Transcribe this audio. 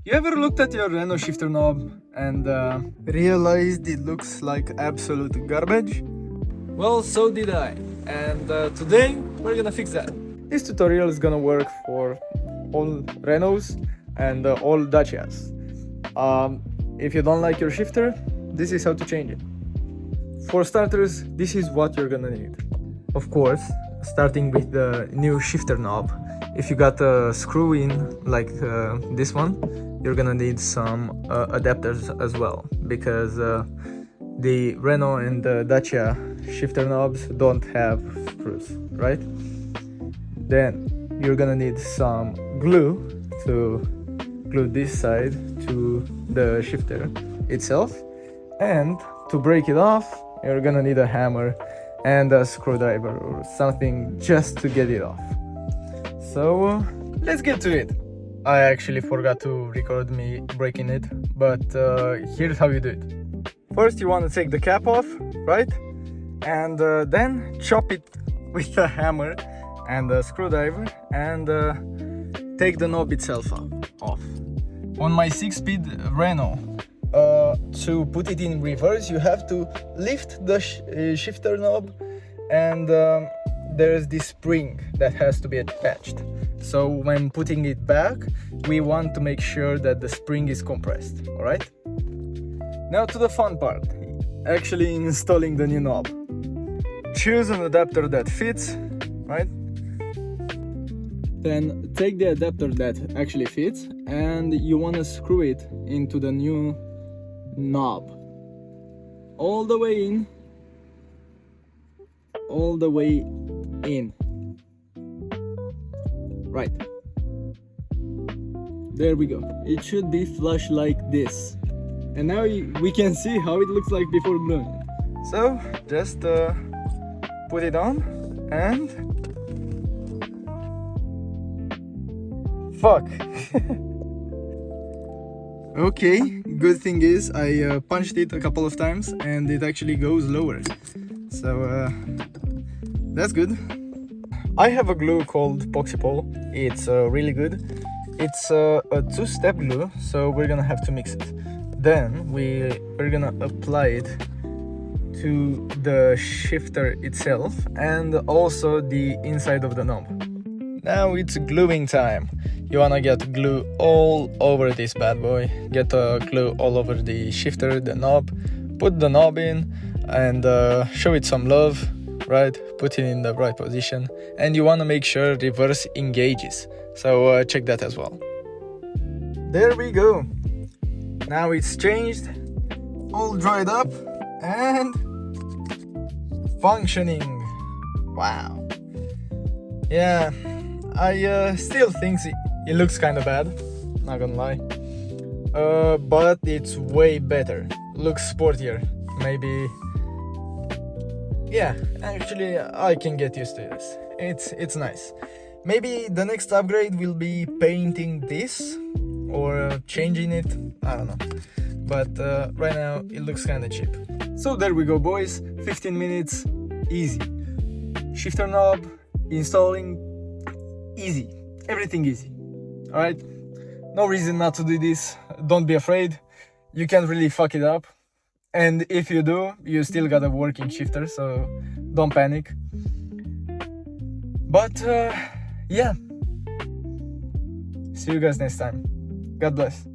You ever looked at your Renault shifter knob and realized it looks like absolute garbage? Well, so did I. And today we're gonna fix that. This tutorial is gonna work for all Renaults and all Dacias. If you don't like your shifter, this is how to change it. For starters, this is what you're gonna need. Of course, starting with the new shifter knob. If you got a screw in like this one, you're gonna need some adapters as well, because the Renault and Dacia shifter knobs don't have screws, right? Then you're gonna need some glue to glue this side to the shifter itself, and to break it off you're gonna need a hammer and a screwdriver or something just to get it off. So let's get to it. I actually forgot to record me breaking it, but here's how you do it. First you want to take the cap off, right? And then chop it with a hammer and a screwdriver and take the knob itself off. On my 6-speed Renault, to put it in reverse you have to lift the shifter knob, and there's this spring that has to be attached. So when putting it back, we want to make sure that the spring is compressed, alright? Now to the fun part, actually installing the new knob. Choose an adapter that fits, right? Then take the adapter that actually fits and you want to screw it into the new knob. All the way in. All the way in. Right. There we go. It should be flush like this. And now we can see how it looks like before gluing it. So just put it on and fuck. Okay, good thing is I punched it a couple of times and it actually goes lower. So that's good. I have a glue called Poxypol. It's really good. It's a 2-step glue, so we're gonna have to mix it. Then we're gonna apply it to the shifter itself and also the inside of the knob. Now it's gluing time. You wanna get glue all over this bad boy. Get glue all over the shifter, the knob. Put the knob in and show it some love, right? Put it in the right position. And you wanna make sure reverse engages. So check that as well. There we go. Now it's changed, all dried up and functioning. Wow. Yeah, I still think it looks kind of bad, not gonna lie. But it's way better. Looks sportier. Maybe. Yeah, actually I can get used to this. It's nice. Maybe the next upgrade will be painting this or changing it. I don't know. But right now it looks kind of cheap. So there we go, boys. 15 minutes, easy. Shifter knob, installing, easy. Everything easy. Alright? No reason not to do this. Don't be afraid. You can't really fuck it up. And if you do, you still got a working shifter, so don't panic. But yeah. See you guys next time. God bless.